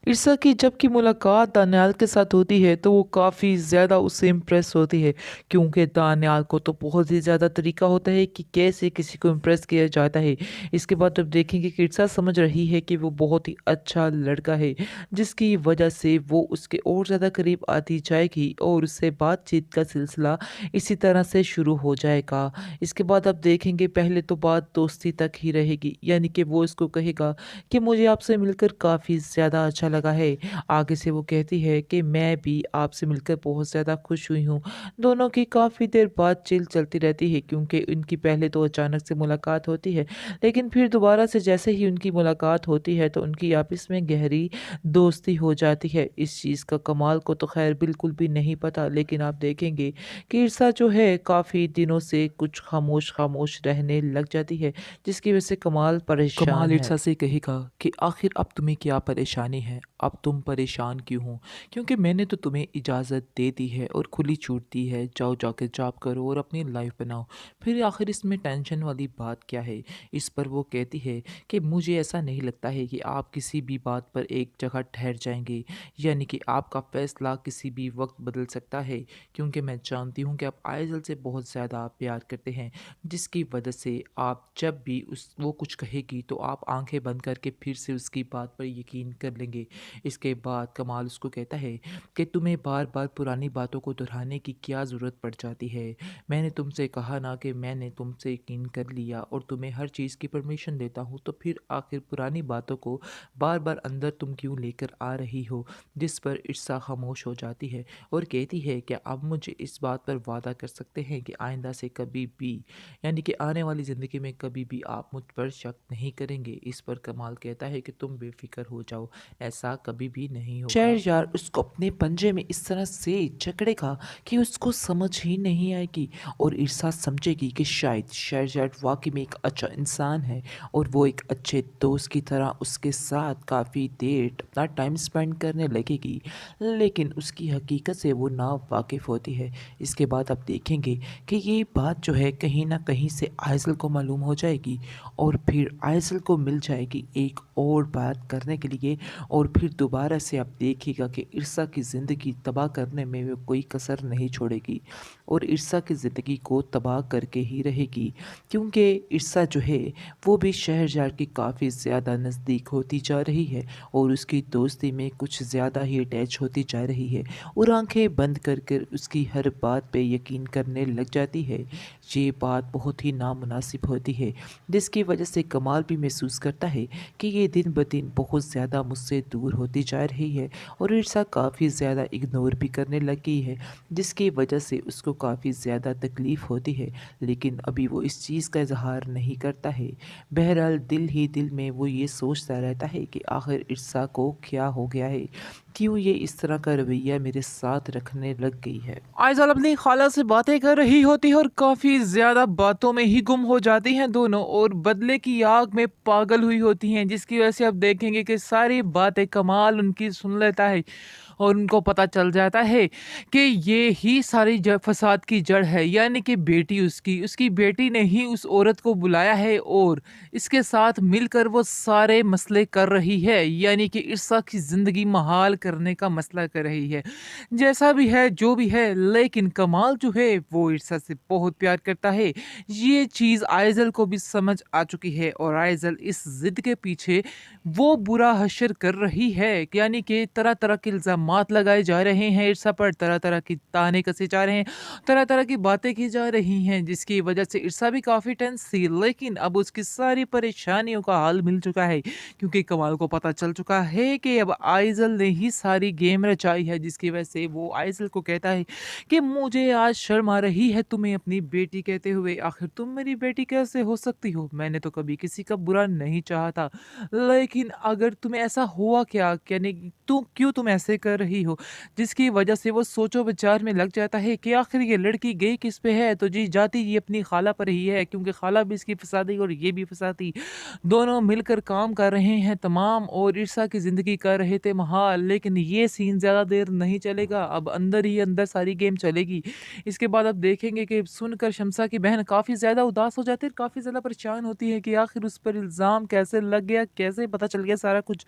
ईर्षा की जब की मुलाकात दानियाल के साथ होती है तो वो काफ़ी ज़्यादा उससे इम्प्रेस होती है, क्योंकि दानियाल को तो बहुत ही ज़्यादा तरीका होता है कि कैसे किसी को इम्प्रेस किया जाता है। इसके बाद अब देखेंगे कि ईर्षा समझ रही है कि वो बहुत ही अच्छा लड़का है, जिसकी वजह से वो उसके और ज़्यादा करीब आती जाएगी और उससे बातचीत का सिलसिला इसी तरह से शुरू हो जाएगा। इसके बाद अब देखेंगे पहले तो बात दोस्ती तक ही रहेगी, यानी कि वो इसको कहेगा कि मुझे आपसे मिलकर काफ़ी ज़्यादा अच्छा लगा है। आगे से वो कहती है कि मैं भी आपसे मिलकर बहुत ज़्यादा खुश हुई हूँ। दोनों की काफ़ी देर बातचीत चलती रहती है, क्योंकि इनकी पहले तो अचानक से मुलाकात होती है, लेकिन फिर दोबारा से जैसे ही उनकी मुलाकात होती है तो उनकी आपस में गहरी दोस्ती हो जाती है। इस चीज़ का कमाल को तो ख़ैर बिल्कुल भी नहीं पता, लेकिन आप देखेंगे कि ईर्षा जो है काफ़ी दिनों से कुछ खामोश-खामोश रहने लग जाती है, जिसकी वजह से कमाल कमाल परेशान है। ईर्ष्या से कहेगा कि आखिर अब तुम्हें क्या परेशानी है? अब तुम परेशान क्यों हो? क्योंकि मैंने तो तुम्हें इजाज़त दे दी है और खुली छूट दी है, जाओ जाके जॉब करो और अपनी लाइफ बनाओ। फिर आखिर इसमें टेंशन वाली बात क्या है? इस पर वो कहती है कि मुझे ऐसा नहीं लगता है कि आप किसी भी बात पर एक जगह ठहर जाएँगे, यानी कि आपका फ़ैसला किसी भी वक़्त बदल सकता है, क्योंकि मैं जानती हूँ कि आप आइज़ल से बहुत ज़्यादा प्यार करते हैं, जिसकी वजह से आप जब भी उस वो कुछ कहेगी तो आप आंखें बंद करके फिर से उसकी बात पर यकीन कर लेंगे। इसके बाद कमाल उसको कहता है कि तुम्हें बार बार पुरानी बातों को दोहराने की क्या ज़रूरत पड़ जाती है। मैंने तुमसे कहा ना कि मैंने तुमसे यकीन कर लिया और तुम्हें हर चीज़ की परमिशन देता हूँ, तो फिर आखिर पुरानी बातों को बार बार अंदर तुम क्यों लेकर आ रही हो। जिस पर ईर्षा खामोश हो जाती है और कहती है कि अब मुझे इस बात पर वादा कर सकते हैं कि आइंदा से कभी भी, यानी कि आने वाली ज़िंदगी में कभी भी आप मुझ पर शक नहीं करेंगे। इस पर कमाल कहता है कि तुम बेफ़िक्र हो जाओ, ऐसा कभी भी नहीं होगा। शहरयार उसको अपने पंजे में इस तरह से जकड़ेगा कि उसको समझ ही नहीं आएगी और ईर्षा समझेगी कि शायद शहरयार वाकई में एक अच्छा इंसान है और वो एक अच्छे दोस्त की तरह उसके साथ काफ़ी देर अपना टाइम स्पेंड करने लगेगी, लेकिन उसकी हकीकत से वो ना वाकिफ़ होती है। इसके बाद आप देखेंगे कि ये बात जो है कहीं ना कहीं से आइज़ल को मालूम हो जाएगी और फिर आइज़ल को मिल जाएगी एक और बात करने के लिए, और फिर दोबारा से आप देखिएगा कि ईर्षा की ज़िंदगी तबाह करने में वो कोई कसर नहीं छोड़ेगी और ईर्षा की ज़िंदगी को तबाह करके ही रहेगी, क्योंकि ईर्षा जो है वो भी शहरयार की काफ़ी ज़्यादा नज़दीक होती जा रही है और उसकी दोस्ती में कुछ ज़्यादा ही अटैच होती जा रही है और आंखें बंद कर कर उसकी हर बात पे यकीन करने लग जाती है। ये बात बहुत ही नामुनासिब होती है, जिसकी वजह से कमाल भी महसूस करता है कि ये दिन ब दिन बहुत ज़्यादा मुझसे दूर होती जा रही है और ईर्षा काफ़ी ज़्यादा इग्नोर भी करने लगी है, जिसकी वजह से उसको काफ़ी ज़्यादा तकलीफ़ होती है, लेकिन अभी वो इस चीज़ का इजहार नहीं करता है। बहरहाल दिल ही दिल में वो ये सोचता रहता है कि आखिर ईर्षा को क्या हो गया है, क्यों ये इस तरह का रवैया मेरे साथ रखने लग गई है। आइज़ल अपनी खाला से बातें कर रही होती है और काफ़ी ज़्यादा बातों में ही गुम हो जाती हैं दोनों और बदले की आग में पागल हुई होती हैं, जिसकी वजह से आप देखेंगे कि सारी बातें कमाल उनकी सुन लेता है और उनको पता चल जाता है कि ये ही सारी फसाद की जड़ है, यानी कि बेटी उसकी उसकी बेटी ने ही उस औरत को बुलाया है और इसके साथ मिलकर वो सारे मसले कर रही है, यानी कि ईर्षा की ज़िंदगी महाल करने का मसला कर रही है। जैसा भी है, जो भी है, लेकिन कमाल जो है वो ईर्षा से बहुत प्यार करता है। ये चीज़ आइज़ल को भी समझ आ चुकी है और आइज़ल इस ज़िद के पीछे वो बुरा हश्र कर रही है, यानी कि तरह-तरह के इल्ज़ामात लगाए जा रहे हैं ईर्षा पर, तरह-तरह की ताने कसे जा रहे हैं, तरह-तरह की बातें की जा रही हैं, जिसकी वजह से ईर्षा भी काफ़ी टेंस थी। लेकिन अब उसकी सारी परेशानियों का हल मिल चुका है, क्योंकि कमाल को पता चल चुका है कि अब आइज़ल ने ही सारी गेम रचाई है, जिसकी वजह से वो आइज़ल को कहता है कि मुझे आज शर्म आ रही है तुम्हें अपनी बेटी कहते हुए। आखिर तुम मेरी बेटी कैसे हो सकती हो? मैंने तो कभी किसी का बुरा नहीं चाहा था। लेकिन अगर तुम्हें ऐसा हुआ क्या? यानी तुम ऐसे कर रही हो? जिसकी वजह से वो सोचो-विचार में लग जाता है कि आखिर ये लड़की गई किस पे है? तो जी जाती ये अपनी खाला पर ही है, क्योंकि खाला भी इसकी फँसादी और ये भी फँसाती। दोनों मिलकर काम कर रहे हैं तमाम और ईर्षा की ज़िंदगी कर रहे थे महाल, लेकिन ये सीन ज़्यादा देर नहीं चलेगा, अब अंदर ही अंदर सारी गेम चलेगी। इसके बाद आप देखेंगे कि सुनकर शम्सा की बहन काफ़ी ज़्यादा उदास हो जाती है, काफ़ी ज़्यादा परेशान होती है कि आखिर उस पर इल्ज़ाम कैसे लग गया, कैसे पता चल गया सारा कुछ।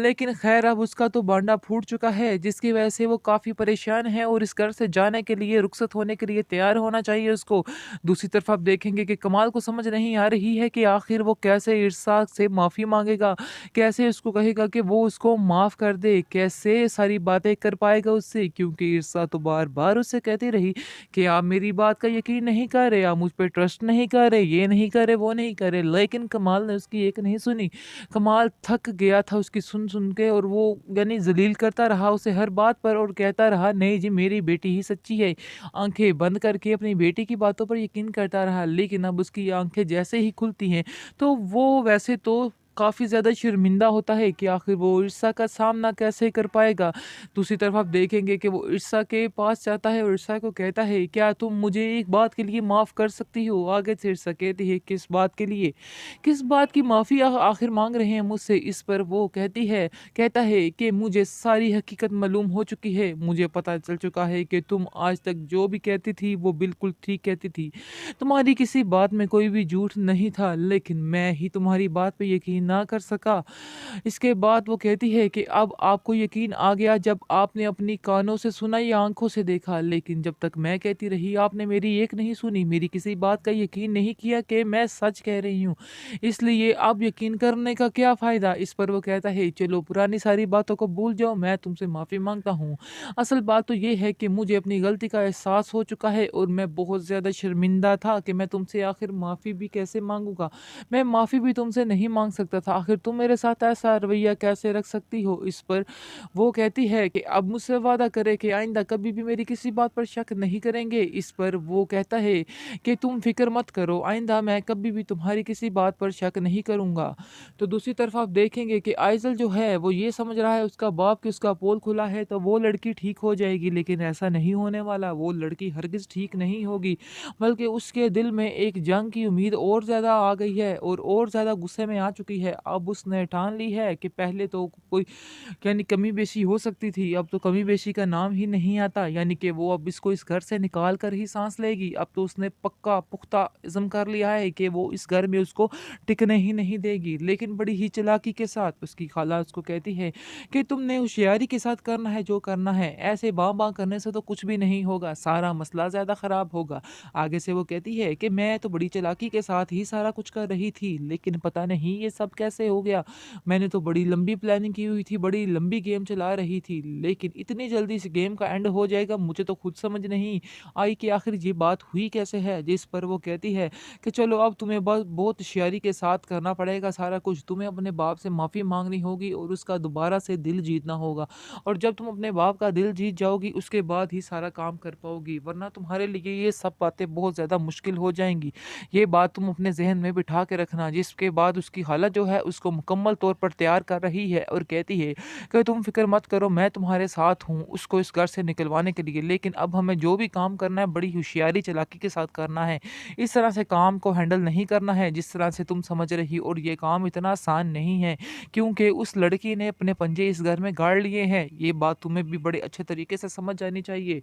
लेकिन खैर अब उसका तो बांडा फूट चुका है, जिसकी वजह से वो काफ़ी परेशान है और इस घर से जाने के लिए, रुखसत होने के लिए तैयार होना चाहिए उसको। दूसरी तरफ आप देखेंगे कि कमाल को समझ नहीं आ रही है कि आखिर वो कैसे इरसाक से माफ़ी माँगेगा, कैसे उसको कहेगा कि वो उसको माफ़ कर दे, कैसे सारी बातें कर पाएगा उससे, क्योंकि इरसा तो बार-बार उससे कहती रही कि आप मेरी बात का यकीन नहीं कर रहे, आप मुझ पे ट्रस्ट नहीं कर रहे, ये नहीं कर रहे, वो नहीं कर रहे। लेकिन कमाल ने उसकी एक नहीं सुनी। कमाल थक गया था उसकी सुन-सुन के, और वो यानी ज़लील करता रहा उसे हर बात पर और कहता रहा, नहीं जी मेरी बेटी ही सच्ची है। आँखें बंद करके अपनी बेटी की बातों पर यकीन करता रहा, लेकिन अब उसकी आँखें जैसे ही खुलती हैं, तो वो वैसे तो काफ़ी ज़्यादा शर्मिंदा होता है कि आखिर वो ईर्ष्या का सामना कैसे कर पाएगा। दूसरी तरफ आप देखेंगे कि वो ईर्ष्या के पास जाता है और ईर्ष्या को कहता है, क्या तुम मुझे एक बात के लिए माफ़ कर सकती हो? आगे से ईर्ष्या कहती है, किस बात के लिए? किस बात की माफ़ी आखिर माँग रहे हैं मुझसे? इस पर वो कहता है कि मुझे सारी हकीकत मालूम हो चुकी है। मुझे पता चल चुका है कि तुम आज तक जो भी कहती थी वो बिल्कुल ठीक कहती थी। तुम्हारी किसी बात में कोई भी झूठ नहीं था, लेकिन मैं ही तुम्हारी बात पे यकीन ना कर सका। इसके बाद वो कहती है कि अब आपको यकीन आ गया जब आपने अपनी कानों से सुना या आँखों से देखा, लेकिन जब तक मैं कहती रही आपने मेरी एक नहीं सुनी, मेरी किसी बात का यकीन नहीं किया कि मैं सच कह रही हूँ। इसलिए अब यकीन करने का क्या फ़ायदा? इस पर वो कहता है, चलो पुरानी सारी बातों को भूल जाओ, मैं तुमसे माफ़ी माँगता हूँ। असल बात तो ये है कि मुझे अपनी गलती का एहसास हो चुका है और मैं बहुत ज़्यादा शर्मिंदा था कि मैं तुमसे आखिर माफ़ी भी कैसे माँगूँगा? मैं माफ़ी भी तुमसे नहीं माँग सकता था, आखिर तुम मेरे साथ ऐसा रवैया कैसे रख सकती हो? इस पर वो कहती है कि अब मुझसे वादा करें कि आइंदा कभी भी मेरी किसी बात पर शक नहीं करेंगे। इस पर वो कहता है कि तुम फ़िक्र मत करो, आइंदा मैं कभी भी तुम्हारी किसी बात पर शक नहीं करूँगा। तो दूसरी तरफ आप देखेंगे कि आइज़ल जो है वो ये समझ रहा है उसका बाप कि उसका पोल खुला है तो वो लड़की ठीक हो जाएगी, लेकिन ऐसा नहीं होने वाला। वो लड़की हरगिज़ ठीक नहीं होगी, बल्कि उसके दिल में एक जंग की उम्मीद और ज़्यादा आ गई है और ज़्यादा गुस्से में आ चुकी है। अब उसने ठान ली है कि पहले तो कोई यानी कमी-बेशी हो सकती थी, अब तो कमी-बेशी का नाम ही नहीं आता, यानी कि वो अब इसको इस घर से निकाल कर ही साँस लेगी। अब तो उसने पक्का पुख्ता इज़्म कर लिया है कि वो इस घर में उसको टिकने ही नहीं देगी। लेकिन बड़ी ही चालाकी के साथ उसकी खाला उसको कहती है कि तुमने होशियारी के साथ करना है जो करना है, ऐसे बाँ-बाँ करने से तो कुछ भी नहीं होगा, सारा मसला ज़्यादा ख़राब होगा। आगे से वो कहती है कि मैं तो बड़ी चालाकी के साथ ही सारा कुछ कर रही थी, लेकिन पता नहीं ये सब कैसे हो गया। मैंने तो बड़ी लंबी प्लानिंग की हुई थी, बड़ी लंबी गेम चला रही थी, लेकिन इतनी जल्दी इस गेम का एंड हो जाएगा मुझे तो खुद समझ नहीं आई कि आखिर ये बात हुई कैसे है। जिस पर वो कहती है कि चलो अब तुम्हें बस बहुत होशियारी के साथ करना पड़ेगा सारा कुछ, तुम्हें अपने बाप से माफ़ी माँगनी होगी और उसका दोबारा से दिल जीतना होगा, और जब तुम अपने बाप का दिल जीत जाओगी उसके बाद ही सारा काम कर पाओगी, वरना तुम्हारे लिए ये सब बातें बहुत ज़्यादा मुश्किल हो जाएँगी। ये बात तुम अपने ज़हन में बिठा के रखना। जिसके बाद उसकी खाला जो है उसको मुकम्मल तौर पर तैयार कर रही है और कहती है कि तुम फ़िक्र मत करो, मैं तुम्हारे साथ हूँ उसको इस घर से निकलवाने के लिए, लेकिन अब हमें जो भी काम करना है बड़ी होशियारी चालाकी के साथ करना है। इस तरह से काम को हैंडल नहीं करना है जिस तरह से तुम समझ रही, और ये काम इतना आसान नहीं है, क्योंकि उस लड़की ने अपने पंजे इस घर में गाड़ लिए हैं। ये बात तुम्हें भी बड़े अच्छे तरीके से समझ जानी चाहिए।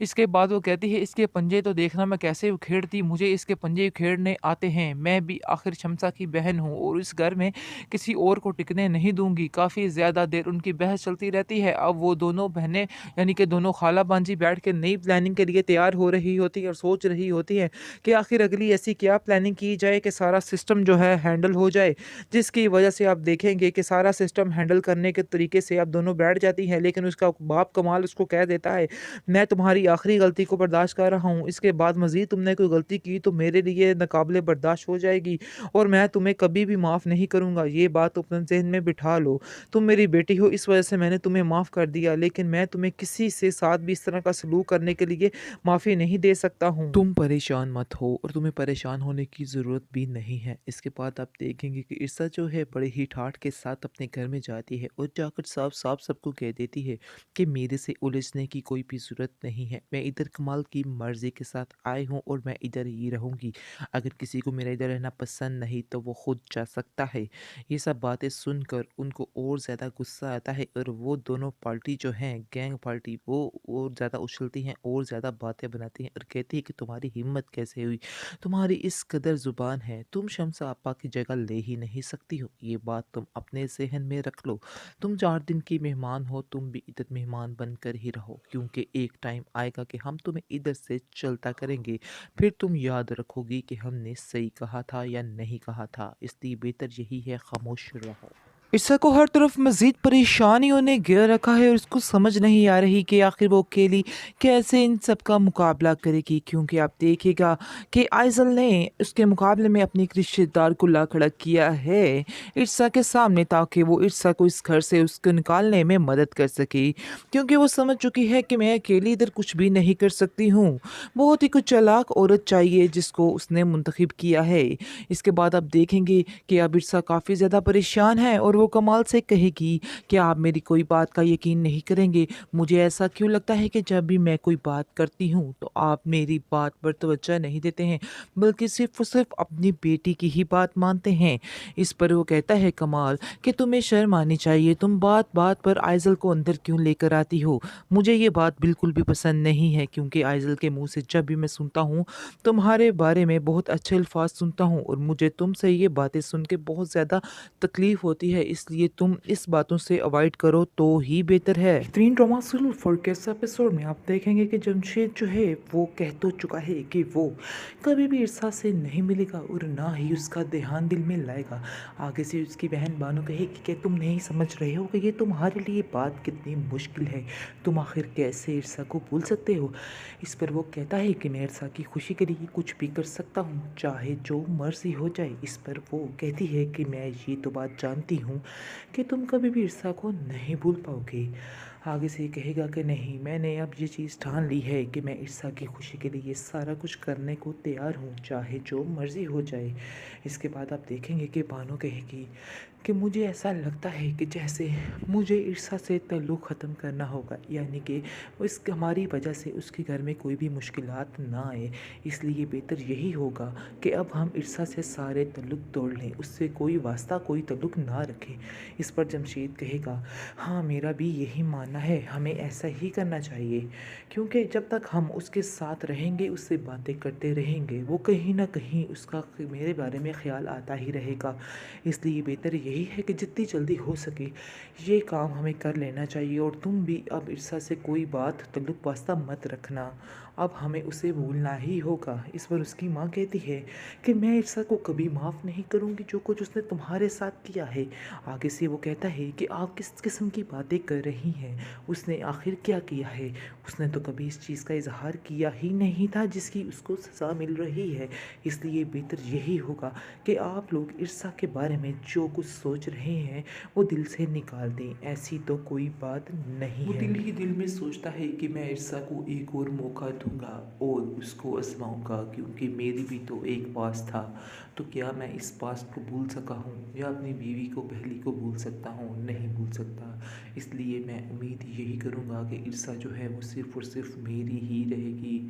इसके बाद वो कहती है, इसके पंजे तो देखना मैं कैसे उखेड़ती, मुझे इसके पंजे उखेड़ने आते हैं। मैं भी आखिर शम्सा की बहन हूँ और इस घर में किसी और को टिकने नहीं दूँगी। काफ़ी ज़्यादा देर उनकी बहस चलती रहती है। अब वो दोनों बहनें यानी कि दोनों खाला-भांजी बैठ के नई प्लानिंग के लिए तैयार हो रही होती हैं और सोच रही होती हैं कि आखिर अगली ऐसी क्या प्लानिंग की जाए कि सारा सिस्टम जो है हैंडल हो जाए। जिसकी वजह से आप देखेंगे कि सारा सिस्टम हैंडल करने के तरीके से आप दोनों बैठ जाती हैं, लेकिन उसका बाप कमाल उसको कह देता है, मैं तुम्हारी आखिरी गलती को बर्दाश्त कर रहा हूँ, इसके बाद मज़ीद तुमने कोई गलती की तो मेरे लिए नाकाबिले बर्दाश्त हो जाएगी और मैं तुम्हें कभी भी माफ़ नहीं करूँगा। ये बात अपने ज़हन में बिठा लो। तुम मेरी बेटी हो, इस वजह से मैंने तुम्हें माफ़ कर दिया, लेकिन मैं तुम्हें किसी से साथ भी इस तरह का सलूक करने के लिए माफ़ी नहीं दे सकता हूँ। तुम परेशान मत हो और तुम्हें परेशान होने की ज़रूरत भी नहीं है। इसके बाद आप देखेंगे कि ईर्षा जो है बड़े ही ठाठ के साथ अपने घर में जाती है और जाकर साफ-साफ सबको कह देती है कि मेरे से उलझने की कोई भी ज़रूरत नहीं है। मैं इधर कमाल की मर्ज़ी के साथ आई हूँ और मैं इधर ही रहूँगी। अगर किसी को मेरा इधर रहना पसंद नहीं तो वो खुद जा सकता है। ये सब बातें सुनकर उनको और ज़्यादा गुस्सा आता है और वो दोनों पार्टी जो हैं गैंग पार्टी वो और ज़्यादा उछलती हैं और ज़्यादा बातें बनाती हैं और कहती है कि तुम्हारी हिम्मत कैसे हुई, तुम्हारी इस कदर ज़ुबान है, तुम शमसा आपा की जगह ले ही नहीं सकती हो। ये बात तुम अपने जहन में रख लो। तुम 4 दिन की मेहमान हो, तुम भी इधर मेहमान बनकर ही रहो, क्योंकि एक टाइम आएगा कि हम तुम्हें इधर से चलता करेंगे। फिर तुम याद रखोगी कि हमने सही कहा था या नहीं कहा था, इसलिए बेहतर यही है खामोश रहो। ईर्षा को हर तरफ मज़ीद परेशानियों ने घेर रखा है और उसको समझ नहीं आ रही कि आखिर वो अकेली कैसे इन सब का मुकाबला करेगी, क्योंकि आप देखिएगा कि आइज़ल ने उसके मुकाबले में अपने एक रिश्तेदार को ला खड़ा किया है ईर्षा के सामने, ताकि वो ईर्षा को इस घर से उसको निकालने में मदद कर सके, क्योंकि वो समझ चुकी है कि मैं अकेली इधर कुछ भी नहीं कर सकती हूँ। बहुत ही कुछ चालाक औरत चाहिए जिसको उसने मुंतखब किया है। इसके बाद आप देखेंगे कि अब ईर्षा काफ़ी ज़्यादा परेशान है और वो कमाल से कहेगी कि आप मेरी कोई बात का यकीन नहीं करेंगे। मुझे ऐसा क्यों लगता है कि जब भी मैं कोई बात करती हूँ तो आप मेरी बात पर तवज्जो नहीं देते हैं, बल्कि सिर्फ और सिर्फ अपनी बेटी की ही बात मानते हैं। इस पर वो कहता है कमाल कि तुम्हें शर्म आनी चाहिए, तुम बात बात पर आइज़ल को अंदर क्यों लेकर आती हो। मुझे ये बात बिल्कुल भी पसंद नहीं है, क्योंकि आइज़ल के मुंह से जब भी मैं सुनता हूँ तुम्हारे बारे में बहुत अच्छे अल्फाज सुनता हूँ और मुझे तुमसे ये बातें सुन के बहुत ज़्यादा तकलीफ़ होती है, इसलिए तुम इस बातों से अवॉइड करो तो ही बेहतर है। बेहतरीन ड्रामा सीरियल फोरकेस्ट एपिसोड में आप देखेंगे कि जमशेद जो है वो कह तो चुका है कि वो कभी भी ईर्षा से नहीं मिलेगा और ना ही उसका ध्यान दिल में लाएगा। आगे से उसकी बहन बानो कहेगी कि तुम नहीं समझ रहे हो कि ये तुम्हारे लिए बात कितनी मुश्किल है, तुम आखिर कैसे ईर्षा को भूल सकते हो। इस पर वो कहता है कि मैं ईर्षा की खुशी के लिए कुछ भी कर सकता हूँ, चाहे जो मर्जी हो जाए। इस पर वो कहती है कि मैं ये तो बात जानती हूँ कि तुम कभी भी ईर्षा को नहीं भूल पाओगे। आगे से कहेगा कि नहीं, मैंने अब ये चीज़ ठान ली है कि मैं ईर्षा की खुशी के लिए सारा कुछ करने को तैयार हूँ, चाहे जो मर्ज़ी हो जाए। इसके बाद आप देखेंगे कि बानो कहेगी कि मुझे ऐसा लगता है कि जैसे मुझे ईर्षा से ताल्लुक़ ख़त्म करना होगा, यानी कि हमारी वजह से उसके घर में कोई भी मुश्किलात ना आए, इसलिए बेहतर यही होगा कि अब हम ईर्षा से सारे ताल्लुक़ तोड़ लें, उससे कोई वास्ता कोई ताल्लुक़ ना रखें। इस पर जमशेद कहेगा हाँ, मेरा भी यही मानना है, हमें ऐसा ही करना चाहिए, क्योंकि जब तक हम उसके साथ रहेंगे, उससे बातें करते रहेंगे, वो कहीं ना कहीं उसका मेरे बारे में ख्याल आता ही रहेगा। इसलिए बेहतर यही है कि जितनी जल्दी हो सके ये काम हमें कर लेना चाहिए। और तुम भी अब ईर्षा से कोई बात ताल्लुक़ वास्ता मत रखना, अब हमें उसे भूलना ही होगा। इस पर उसकी माँ कहती है कि मैं ईर्षा को कभी माफ़ नहीं करूँगी जो कुछ उसने तुम्हारे साथ किया है। आगे से वो कहता है कि आप किस किस्म की बातें कर रही हैं, उसने आखिर क्या किया है, उसने तो कभी इस चीज़ का इजहार किया ही नहीं था जिसकी उसको सज़ा मिल रही है। इसलिए बेहतर यही होगा कि आप लोग ईर्षा के बारे में जो कुछ सोच रहे हैं वो दिल से निकाल दें, ऐसी तो कोई बात नहीं है। वो दिल ही दिल में सोचता है कि मैं ईर्षा को एक और मौका दूंगा और उसको आजमाऊंगा, क्योंकि मेरी भी तो एक पास था, तो क्या मैं इस पास्ट को भूल सका हूँ या अपनी बीवी को पहली को भूल सकता हूँ? नहीं भूल सकता। इसलिए मैं उम्मीद यही करूँगा कि ईर्षा जो है वो सिर्फ़ और सिर्फ मेरी ही रहेगी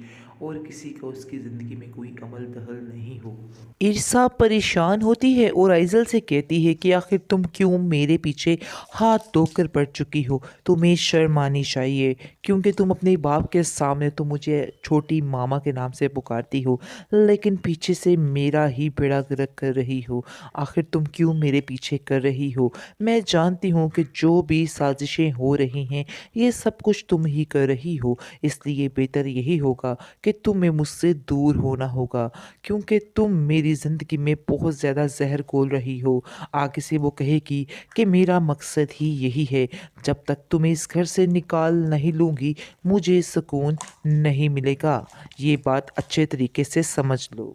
और किसी का उसकी ज़िंदगी में कोई अमल दखल नहीं हो। ईर्षा परेशान होती है और आइज़ल से कहती है कि आखिर तुम क्यों मेरे पीछे हाथ धोकर पड़ चुकी हो, तुम्हें शर्म आनी चाहिए, क्योंकि तुम अपने बाप के सामने तो मुझे छोटी मामा के नाम से पुकारती हो, लेकिन पीछे से मेरा ही बेड़ा गर्क कर रही हो। आखिर तुम क्यों मेरे पीछे कर रही हो? मैं जानती हूँ कि जो भी साजिशें हो रही हैं ये सब कुछ तुम ही कर रही हो, इसलिए बेहतर यही होगा कि तुम्हें मुझसे दूर होना होगा, क्योंकि तुम मेरी ज़िंदगी में बहुत ज़्यादा जहर घोल रही हो। आगे से वो कहेगी कि मेरा मकसद ही यही है, जब तक तुम्हें इस घर से निकाल नहीं लूँगी मुझे सुकून नहीं मिलेगा। ये बात अच्छे तरीके से समझ लो।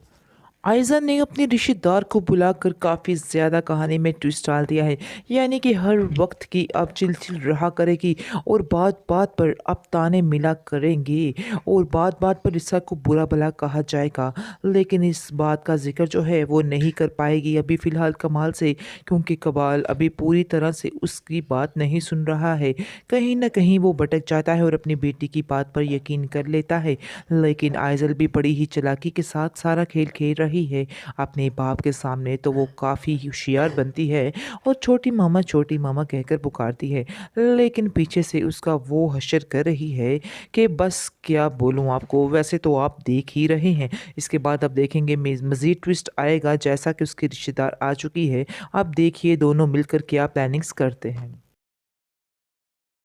आयज़ा ने अपने रिश्तेदार को बुलाकर काफ़ी ज़्यादा कहानी में ट्विस्ट डाल दिया है, यानी कि हर वक्त की अब चिलचिल रहा करेगी और बात बात पर अब ताने मिला करेंगे और बात बात पर ईर्षा को बुरा भला कहा जाएगा, लेकिन इस बात का जिक्र जो है वो नहीं कर पाएगी अभी फ़िलहाल कमाल से, क्योंकि कमाल अभी पूरी तरह से उसकी बात नहीं सुन रहा है। कहीं ना कहीं वो भटक जाता है और अपनी बेटी की बात पर यकीन कर लेता है, लेकिन आयज़ल भी बड़ी ही चालाकी के साथ सारा खेल खेल रही रही है अपने बाप के सामने तो वो काफ़ी होशियार बनती है और छोटी मामा कहकर पुकारती है। लेकिन पीछे से उसका वो हशर कर रही है कि बस क्या बोलूँ आपको, वैसे तो आप देख ही रहे हैं। इसके बाद अब देखेंगे मज़ीद ट्विस्ट आएगा जैसा कि उसकी रिश्तेदार आ चुकी है। अब देखिए दोनों मिलकर क्या प्लानिंग्स करते हैं।